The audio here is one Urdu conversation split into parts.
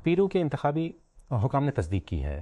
پیرو کے انتخابی حکام نے تصدیق کی ہے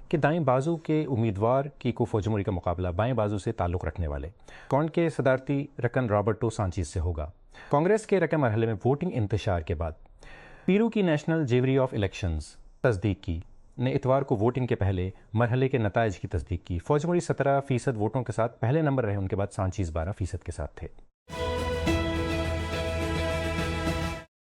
کہ دائیں بازو کے امیدوار کیکو فوجیموری کا مقابلہ بائیں بازو سے تعلق رکھنے والے کونٹ کے صدارتی رکن رابرٹو سانچیز سے ہوگا۔ کانگریس کے رقم مرحلے میں ووٹنگ انتشار کے بعد پیرو کی نیشنل جیوری آف الیکشنز تصدیق کی نے اتوار کو ووٹنگ کے پہلے مرحلے کے نتائج کی تصدیق کی۔ فوجیموری 17% ووٹوں کے ساتھ پہلے نمبر رہے، ان کے بعد سانچیز 12% کے ساتھ تھے۔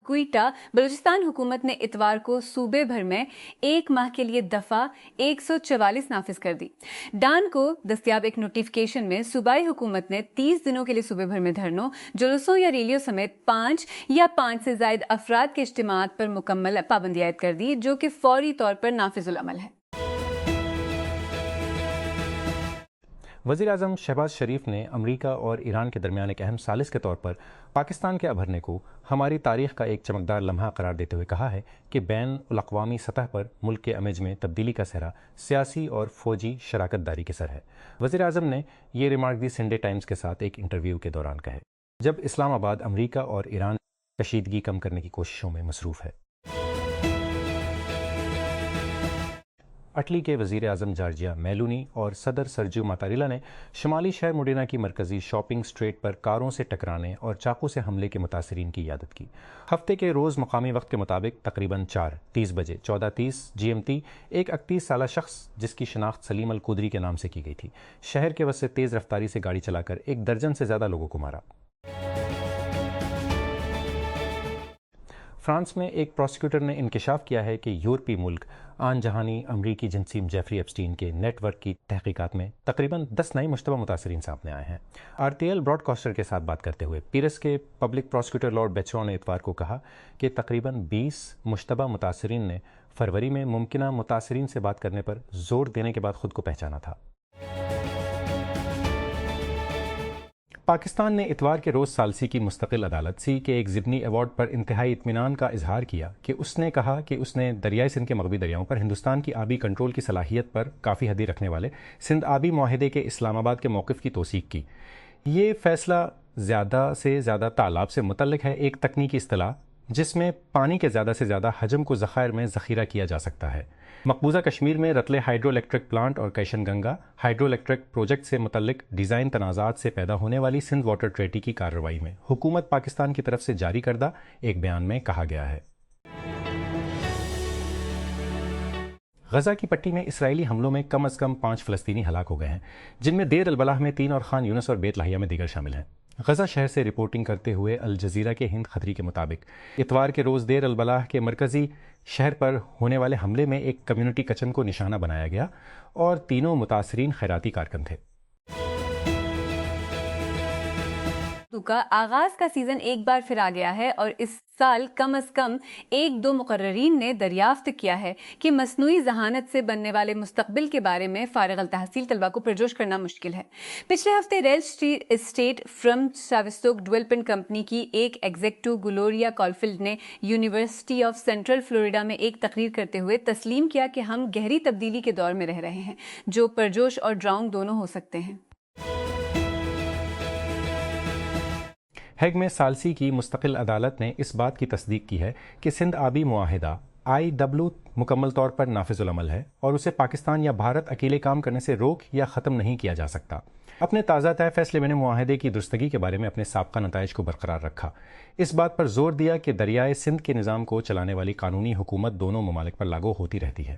کوئٹہ بلوچستان حکومت نے اتوار کو صوبے بھر میں 1 ماہ کے لیے دفعہ 144 نافذ کر دی۔ ڈان کو دستیاب ایک نوٹیفیکیشن میں صوبائی حکومت نے 30 دنوں کے لیے صوبے بھر میں دھرنوں، جلوسوں یا ریلیوں سمیت 5 یا 5 سے زائد افراد کے اجتماعات پر مکمل پابندی عائد کر دی، جو کہ فوری طور پر نافذ العمل ہے۔ وزیر اعظم شہباز شریف نے امریکہ اور ایران کے درمیان ایک اہم ثالث کے طور پر پاکستان کے ابھرنے کو ہماری تاریخ کا ایک چمکدار لمحہ قرار دیتے ہوئے کہا ہے کہ بین الاقوامی سطح پر ملک کے امیج میں تبدیلی کا سہرا سیاسی اور فوجی شراکت داری کے سر ہے۔ وزیر اعظم نے یہ ریمارک دی سنڈے ٹائمز کے ساتھ ایک انٹرویو کے دوران کہے، جب اسلام آباد امریکہ اور ایران کشیدگی کم کرنے کی کوششوں میں مصروف ہے۔ اٹلی کے وزیر اعظم جارجیا میلونی اور صدر سرجیو ماتاریلا نے شمالی شہر موڈینا کی مرکزی شاپنگ اسٹریٹ پر کاروں سے ٹکرانے اور چاقو سے حملے کے متاثرین کی عیادت کی۔ ہفتے کے روز مقامی وقت کے مطابق تقریباً 4:30 بجے 14:30 GMT ایک 31 سالہ شخص جس کی شناخت سلیم القدری کے نام سے کی گئی تھی، شہر کے وسط سے تیز رفتاری سے گاڑی چلا کر 1 درجن سے زیادہ لوگوں کو مارا۔ فرانس میں ایک پروسیکیوٹر نے انکشاف کیا ہے کہ یورپی ملک آن جہانی امریکی جنسی جیفری ایپسٹین کے نیٹ ورک کی تحقیقات میں تقریباً 10 نئے مشتبہ متاثرین سامنے آئے ہیں۔ RTL براڈ کاسٹر کے ساتھ بات کرتے ہوئے پیرس کے پبلک پروسیکیوٹر لارڈ بیچرو نے اتوار کو کہا کہ تقریباً 20 مشتبہ متاثرین نے فروری میں ممکنہ متاثرین سے بات کرنے پر زور دینے کے بعد خود کو پہچانا تھا۔ پاکستان نے اتوار کے روز ثالثی کی مستقل عدالت سی کے ایک ضمنی ایوارڈ پر انتہائی اطمینان کا اظہار کیا کہ اس نے کہا کہ اس نے دریائے سندھ کے مغربی دریاؤں پر ہندوستان کی آبی کنٹرول کی صلاحیت پر کافی حدی رکھنے والے سندھ آبی معاہدے کے اسلام آباد کے موقف کی توثیق کی۔ یہ فیصلہ زیادہ سے زیادہ تالاب سے متعلق ہے، ایک تکنیکی اصطلاح جس میں پانی کے زیادہ سے زیادہ حجم کو ذخائر میں ذخیرہ کیا جا سکتا ہے۔ مقبوضہ کشمیر میں رتلے ہائیڈرو الیکٹرک پلانٹ اور کیشن گنگا ہائیڈرو الیکٹرک پروجیکٹ سے متعلق ڈیزائن تنازعات سے پیدا ہونے والی سندھ واٹر ٹریٹی کی کارروائی میں حکومت پاکستان کی طرف سے جاری کردہ ایک بیان میں کہا گیا ہے۔ غزہ کی پٹی میں اسرائیلی حملوں میں کم از کم 5 فلسطینی ہلاک ہو گئے ہیں، جن میں دیر البلاح میں 3 اور خان یونس اور بیت لاہیہ میں دیگر شامل ہیں۔ غزہ شہر سے رپورٹنگ کرتے ہوئے الجزیرہ کے ہند خطری کے مطابق اتوار کے روز دیر البلاح کے مرکزی شہر پر ہونے والے حملے میں ایک کمیونٹی کچن کو نشانہ بنایا گیا اور تینوں متاثرین خیراتی کارکن تھے۔ کا آغاز کا سیزن ایک بار پھر آ گیا ہے اور اس سال کم از کم 1-2 مقررین نے دریافت کیا ہے کہ مصنوعی ذہانت سے بننے والے مستقبل کے بارے میں فارغ التحصیل طلباء کو پرجوش کرنا مشکل ہے۔ پچھلے ہفتے ریل اسٹیٹ فرم ساوسٹوک ڈویلپمنٹ کمپنی کی ایک ایگزیکٹو گلوریا کالفیلڈ نے یونیورسٹی آف سینٹرل فلوریڈا میں ایک تقریر کرتے ہوئے تسلیم کیا کہ ہم گہری تبدیلی کے دور میں رہ رہے ہیں جو پرجوش اور ڈراؤنگ دونوں ہو سکتے ہیں۔ ہیگ میں ثالثی کی مستقل عدالت نے اس بات کی تصدیق کی ہے کہ سندھ آبی معاہدہ IW مکمل طور پر نافذ العمل ہے اور اسے پاکستان یا بھارت اکیلے کام کرنے سے روک یا ختم نہیں کیا جا سکتا۔ اپنے تازہ طے فیصلے میں نے معاہدے کی درستگی کے بارے میں اپنے سابقہ نتائج کو برقرار رکھا، اس بات پر زور دیا کہ دریائے سندھ کے نظام کو چلانے والی قانونی حکومت دونوں ممالک پر لاگو ہوتی رہتی ہے۔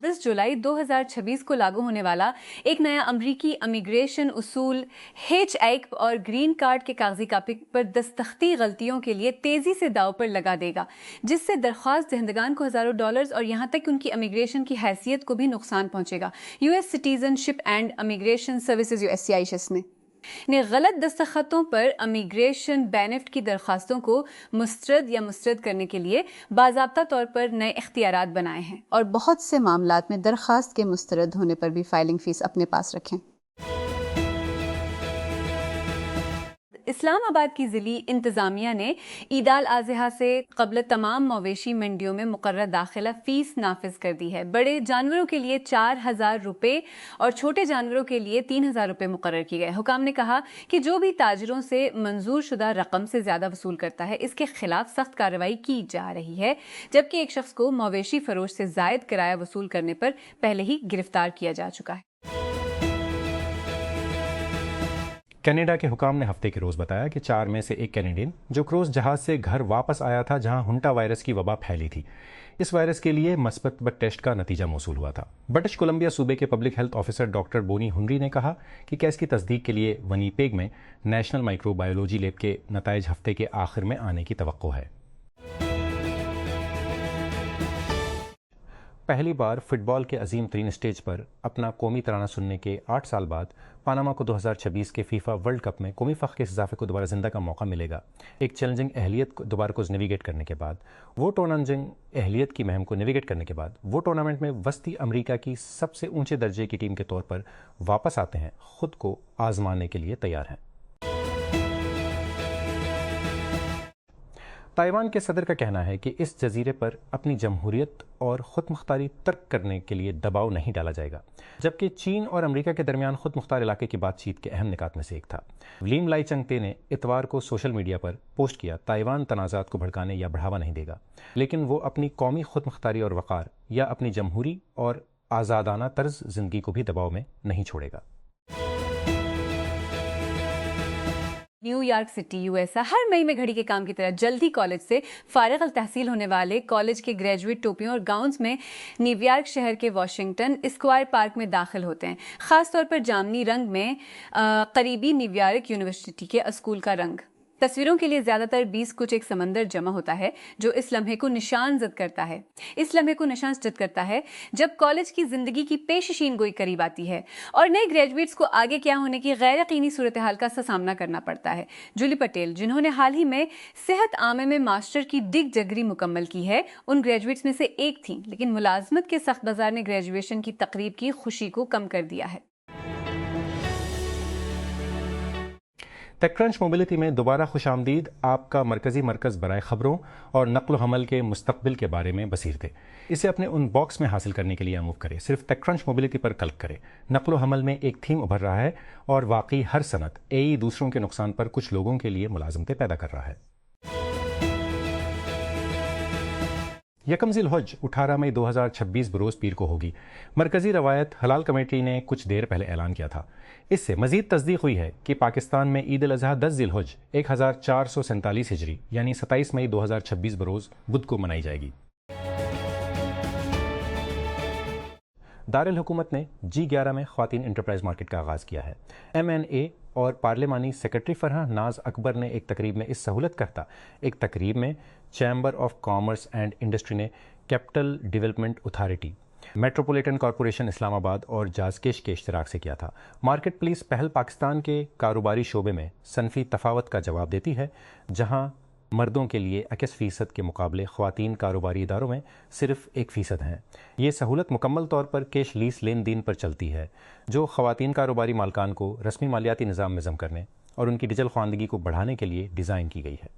10 جولائی 2026 کو لاگو ہونے والا ایک نیا امریکی امیگریشن اصول H-1 اور گرین کارڈ کے کاغذی کاپی پر دستخطی غلطیوں کے لیے تیزی سے داؤ پر لگا دے گا، جس سے درخواست دہندگان کو ہزاروں ڈالرز اور یہاں تک ان کی امیگریشن کی حیثیت کو بھی نقصان پہنچے گا۔ US citizen ship and immigration services USCIS نے غلط دستخطوں پر امیگریشن بینفٹ کی درخواستوں کو مسترد کرنے کے لیے باضابطہ طور پر نئے اختیارات بنائے ہیں اور بہت سے معاملات میں درخواست کے مسترد ہونے پر بھی فائلنگ فیس اپنے پاس رکھیں۔ اسلام آباد کی ضلعی انتظامیہ نے عید الاضحیٰ سے قبل تمام مویشی منڈیوں میں مقررہ داخلہ فیس نافذ کر دی ہے۔ بڑے جانوروں کے لیے 4,000 روپے اور چھوٹے جانوروں کے لیے 3,000 روپے مقرر کیے گئے۔ حکام نے کہا کہ جو بھی تاجروں سے منظور شدہ رقم سے زیادہ وصول کرتا ہے اس کے خلاف سخت کارروائی کی جا رہی ہے، جبکہ ایک شخص کو مویشی فروش سے زائد کرایہ وصول کرنے پر پہلے ہی گرفتار کیا جا چکا ہے۔ کینیڈا کے حکام نے ہفتے کے روز بتایا کہ 4 میں سے ایک کینیڈین جو کروز جہاز سے گھر واپس آیا تھا جہاں ہنٹا وائرس کی وبا پھیلی تھی، اس وائرس کے لیے مثبت ٹیسٹ کا نتیجہ موصول ہوا تھا۔ برٹش کولمبیا صوبے کے public health officer doctor Bonnie Henry نے کہا کہ کیس کی تصدیق کے لیے ونیپیگ میں نیشنل مائکرو بایولوجی لیب کے نتائج ہفتے کے آخر میں آنے کی توقع ہے۔ پہلی بار فٹ بال کے عظیم ترین اسٹیج پر اپنا قومی ترانہ سننے کے 8 سال بعد پاناما کو 2026 کے فیفا ورلڈ کپ میں قومی فخر کے اس اضافے کو دوبارہ زندہ کا موقع ملے گا۔ ایک چیلنجنگ اہلیت کو دوبارہ کو نیویگیٹ کرنے کے بعد وہ ٹورنامنٹ میں وسطی امریکہ کی سب سے اونچے درجے کی ٹیم کے طور پر واپس آتے ہیں، خود کو آزمانے کے لیے تیار ہیں۔ تائیوان کے صدر کا کہنا ہے کہ اس جزیرے پر اپنی جمہوریت اور خود مختاری ترک کرنے کے لیے دباؤ نہیں ڈالا جائے گا، جبکہ چین اور امریکہ کے درمیان خود مختار علاقے کی بات چیت کے اہم نکات میں سے ایک تھا۔ ولیم لائی چنگتے نے اتوار کو سوشل میڈیا پر پوسٹ کیا، تائیوان تنازعات کو بھڑکانے یا بڑھاوا نہیں دے گا، لیکن وہ اپنی قومی خود مختاری اور وقار یا اپنی جمہوری اور آزادانہ طرز زندگی کو بھی دباؤ میں نہیں چھوڑے گا۔ نیو یارک سٹی USA ہر مئی میں گھڑی کے کام کی طرح جلد ہی کالج سے فارغ التحصیل ہونے والے کالج کے گریجویٹ ٹوپیوں اور گاؤنز میں نیو یارک شہر کے واشنگٹن اسکوائر پارک میں داخل ہوتے ہیں، خاص طور پر جامنی رنگ میں قریبی نیو یارک یونیورسٹی کے اسکول کا رنگ۔ تصویروں کے لیے زیادہ تر 20 کچھ ایک سمندر جمع ہوتا ہے جو اس لمحے کو نشان زد کرتا ہے جب کالج کی زندگی کی پیشین گوئی قریب آتی ہے اور نئے گریجویٹس کو آگے کیا ہونے کی غیر یقینی صورتحال کا سامنا کرنا پڑتا ہے۔ جولی پٹیل، جنہوں نے حال ہی میں صحت عامہ میں ماسٹر کی ڈگری مکمل کی ہے، ان گریجویٹس میں سے ایک تھیں، لیکن ملازمت کے سخت بازار نے گریجویشن کی تقریب کی خوشی کو کم کر دیا ہے۔ ٹیک کرنچ موبلٹی میں دوبارہ خوش آمدید، آپ کا مرکزی مرکز برائے خبروں اور نقل و حمل کے مستقبل کے بارے میں بصیر تھے۔ اسے اپنے ان باکس میں حاصل کرنے کے لیے موو کریں، صرف ٹیک کرنچ موبلٹی پر کلک کریں۔ نقل و حمل میں ایک تھیم ابھر رہا ہے اور واقعی ہر صنعت دوسروں کے نقصان پر کچھ لوگوں کے لیے ملازمتیں پیدا کر رہا ہے۔ 1 ذی الحج 18 مئی 2026 بروز پیر کو ہوگی۔ مرکزی روایت حلال کمیٹی نے کچھ دیر پہلے اعلان کیا تھا۔ اس سے مزید تصدیق ہوئی ہے کہ پاکستان میں عید الاضحیٰ 10 ذی الحج 1447 ہجری یعنی 27 مئی 2026 بروز بدھ کو منائی جائے گی۔ دارالحکومت نے G11 میں خواتین انٹرپرائز مارکیٹ کا آغاز کیا ہے۔ MNA اور پارلیمانی سیکرٹری فرحہ ناز اکبر نے ایک تقریب میں chamber of commerce and industry نے capital development authority, metropolitan corporation Islamabad اور جازکیش کے اشتراک سے کیا تھا۔ مارکیٹ پلیس پہل پاکستان کے کاروباری شعبے میں صنفی تفاوت کا جواب دیتی ہے، جہاں مردوں کے لیے 21% کے مقابلے خواتین کاروباری اداروں میں صرف 1% ہیں۔ یہ سہولت مکمل طور پر کیش لیس لین دین پر چلتی ہے، جو خواتین کاروباری مالکان کو رسمی مالیاتی نظام میں ضم کرنے اور ان کی ڈیجیٹل خواندگی کو بڑھانے کے لیے ڈیزائن کی گئی ہے۔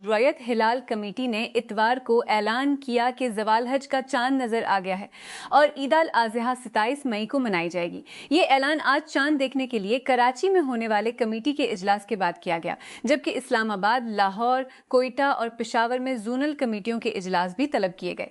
رعیت ہلال کمیٹی نے اتوار کو اعلان کیا کہ زوال حج کا چاند نظر آ گیا ہے اور عید الاضحیٰ 27 مئی کو منائی جائے گی۔ یہ اعلان آج چاند دیکھنے کے لیے کراچی میں ہونے والے کمیٹی کے اجلاس کے بعد کیا گیا، جبکہ اسلام آباد، لاہور، کوئٹہ اور پشاور میں زونل کمیٹیوں کے اجلاس بھی طلب کیے گئے۔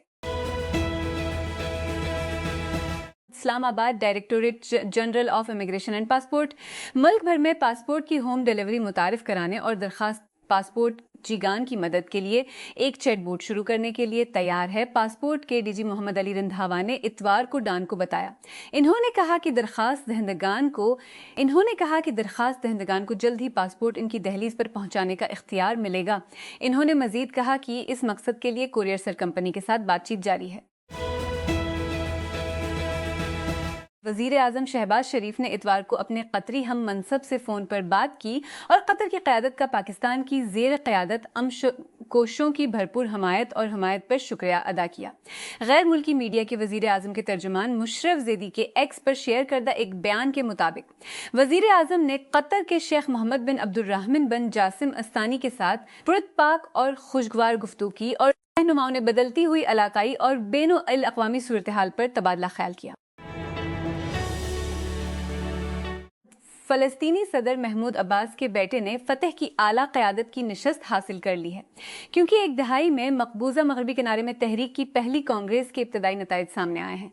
Islamabad directorate general of immigration and passport ملک بھر میں پاسپورٹ کی ہوم ڈیلیوری متعارف کرانے اور درخواست پاسپورٹ جیگان کی مدد کے لیے ایک چیٹ بوٹ شروع کرنے کے لیے تیار ہے۔ پاسپورٹ کے DG محمد علی رندھاوا نے اتوار کو ڈان کو بتایا، انہوں نے کہا کہ درخواست دہندگان کو جلد ہی پاسپورٹ ان کی دہلیز پر پہنچانے کا اختیار ملے گا۔ انہوں نے مزید کہا کہ اس مقصد کے لیے کوریئر سر کمپنی کے ساتھ بات چیت جاری ہے۔ وزیر اعظم شہباز شریف نے اتوار کو اپنے قطری ہم منصب سے فون پر بات کی اور قطر کی قیادت کا پاکستان کی زیر قیادت کوششوں کی بھرپور حمایت پر شکریہ ادا کیا۔ غیر ملکی میڈیا کے وزیر اعظم کے ترجمان مشرف زیدی کے ایکس پر شیئر کردہ ایک بیان کے مطابق وزیر اعظم نے قطر کے شیخ محمد بن عبد الرحمن بن جاسم استانی کے ساتھ پرتپاک اور خوشگوار گفتگو کی اور رہنماؤں نے بدلتی ہوئی علاقائی اور بین الاقوامی صورتحال پر تبادلہ خیال کیا۔ فلسطینی صدر محمود عباس کے بیٹے نے فتح کی اعلیٰ قیادت کی نشست حاصل کر لی ہے، کیونکہ ایک دہائی میں مقبوضہ مغربی کنارے میں تحریک کی پہلی کانگریس کے ابتدائی نتائج سامنے آئے ہیں۔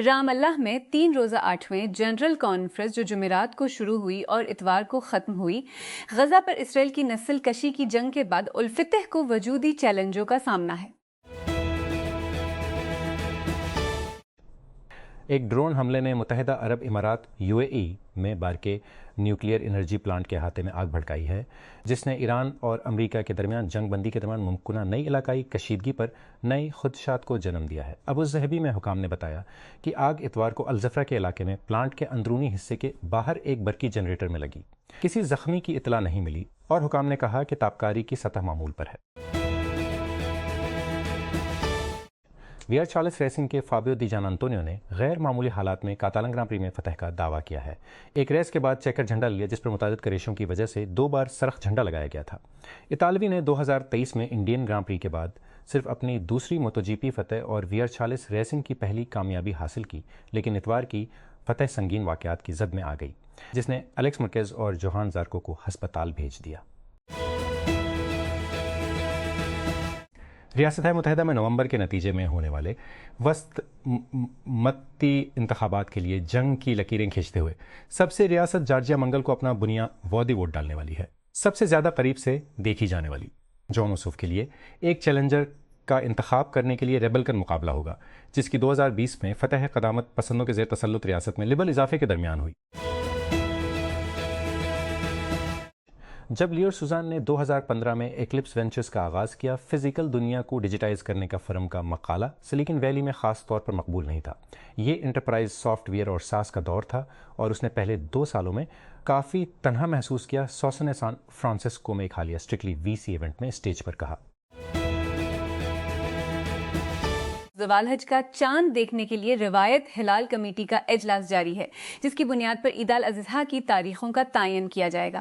رام اللہ میں 3 روزہ 8ویں جنرل کانفرنس جو جمعرات کو شروع ہوئی اور اتوار کو ختم ہوئی، غزہ پر اسرائیل کی نسل کشی کی جنگ کے بعد الفتح کو وجودی چیلنجوں کا سامنا ہے۔ ایک ڈرون حملے نے متحدہ عرب امارات UAE میں بارکے نیوکلیئر انرجی پلانٹ کے احاطے میں آگ بھڑکائی ہے، جس نے ایران اور امریکہ کے درمیان جنگ بندی کے دوران ممکنہ نئی علاقائی کشیدگی پر نئی خدشات کو جنم دیا ہے۔ ابوظہبی میں حکام نے بتایا کہ آگ اتوار کو الزفرہ کے علاقے میں پلانٹ کے اندرونی حصے کے باہر ایک برقی جنریٹر میں لگی۔ کسی زخمی کی اطلاع نہیں ملی اور حکام نے کہا کہ تابکاری کی سطح معمول پر ہے۔ VR40 ریسنگ کے فابیو دی جان انطونیو نے غیر معمولی حالات میں کاتالن گراں پری میں فتح کا دعویٰ کیا ہے۔ ایک ریس کے بعد چیکر جھنڈا لیا جس پر متعدد کریشوں کی وجہ سے 2 بار سرخ جھنڈا لگایا گیا تھا۔ اطالوی نے 2023 میں انڈین گراں پری کے بعد صرف اپنی دوسری موٹو جی پی فتح اور VR40 ریسنگ کی پہلی کامیابی حاصل کی، لیکن اتوار کی فتح سنگین واقعات کی زد میں آ گئی، جس نے الیکس مرکز اور جوہان زارکو کو ہسپتال بھیج دیا۔ ریاستہائے متحدہ میں نومبر کے نتیجے میں ہونے والے وسط متی انتخابات کے لیے جنگ کی لکیریں کھینچتے ہوئے سب سے ریاست جارجیا منگل کو اپنا بنیادی ووٹ ڈالنے والی ہے۔ سب سے زیادہ قریب سے دیکھی جانے والی جان اوسوف کے لیے ایک چیلنجر کا انتخاب کرنے کے لیے ریبلکن مقابلہ ہوگا، جس کی 2020 میں فتح قدامت پسندوں کے زیر تسلط ریاست میں لبرل اضافے کے درمیان ہوئی۔ جب لیو سوزان نے 2015 میں ایکلپس وینچرز کا آغاز کیا، فزیکل دنیا کو ڈیجیٹائز کرنے کا فرم کا مقالہ سلیکن ویلی میں خاص طور پر مقبول نہیں تھا۔ یہ انٹرپرائز سافٹ ویئر اور ساس کا دور تھا اور اس نے پہلے 2 سالوں میں کافی تنہا محسوس کیا، سوسن نے سان فرانسسکو میں ایک حالیہ اسٹرکٹلی VC ایونٹ میں اسٹیج پر کہا۔ زوال حج کا چاند دیکھنے کے لیے روایت ہلال کمیٹی کا اجلاس جاری ہے، جس کی بنیاد پر عید الاضحیٰ کی تاریخوں کا تعین کیا جائے گا۔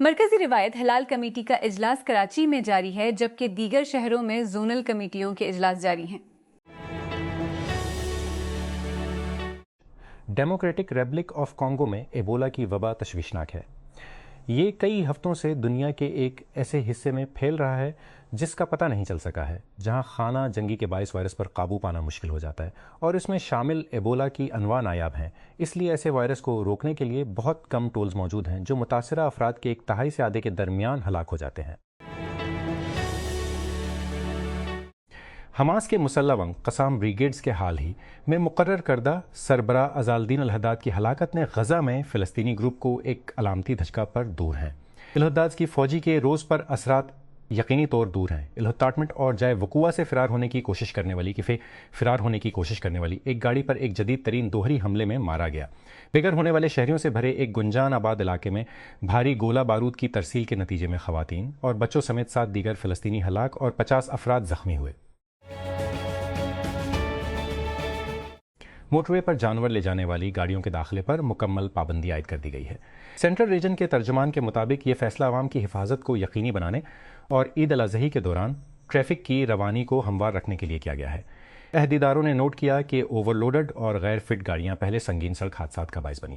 مرکزی روایت ہلال کمیٹی کا اجلاس کراچی میں جاری ہے، جبکہ دیگر شہروں میں زونل کمیٹیوں کے اجلاس جاری ہیں۔ ڈیموکریٹک ریپبلک آف کانگو میں ایبولا کی وبا تشویشناک ہے۔ یہ کئی ہفتوں سے دنیا کے ایک ایسے حصے میں پھیل رہا ہے جس کا پتہ نہیں چل سکا ہے، جہاں خانہ جنگی کے باعث وائرس پر قابو پانا مشکل ہو جاتا ہے، اور اس میں شامل ایبولا کی انواع نایاب ہیں۔ اس لیے ایسے وائرس کو روکنے کے لیے بہت کم ٹولز موجود ہیں جو متاثرہ افراد کے 1/3 سے آدھے کے درمیان ہلاک ہو جاتے ہیں۔ حماس کے مسلح ونگ قسام بریگیڈز کے حال ہی میں مقرر کردہ سربراہ عزالدین الحداد کی ہلاکت نے غزہ میں فلسطینی گروپ کو ایک علامتی دھچکا پر دور ہیں۔ الحداد کی فوجی کے روز پر اثرات یقینی طور دور ہیں۔ الحطاٹمنٹ اور جائے وقوع سے فرار ہونے کی کوشش کرنے والی ایک گاڑی پر ایک جدید ترین دوہری حملے میں مارا گیا۔ بے گھر ہونے والے شہریوں سے بھرے ایک گنجان آباد علاقے میں بھاری گولہ بارود کی ترسیل کے نتیجے میں خواتین اور بچوں سمیت 7 دیگر فلسطینی ہلاک اور 50 افراد زخمی ہوئے۔ موٹر وے پر جانور لے جانے والی گاڑیوں کے داخلے پر مکمل پابندی عائد کر دی گئی ہے۔ سینٹرل ریجن کے ترجمان کے مطابق یہ فیصلہ عوام کی حفاظت کو یقینی بنانے اور عید الاضحی کے دوران ٹریفک کی روانی کو ہموار رکھنے کے لیے کیا گیا ہے۔ عہدیداروں نے نوٹ کیا کہ اوور لوڈڈ اور غیر فٹ گاڑیاں پہلے سنگین سڑک حادثات کا باعث بنی۔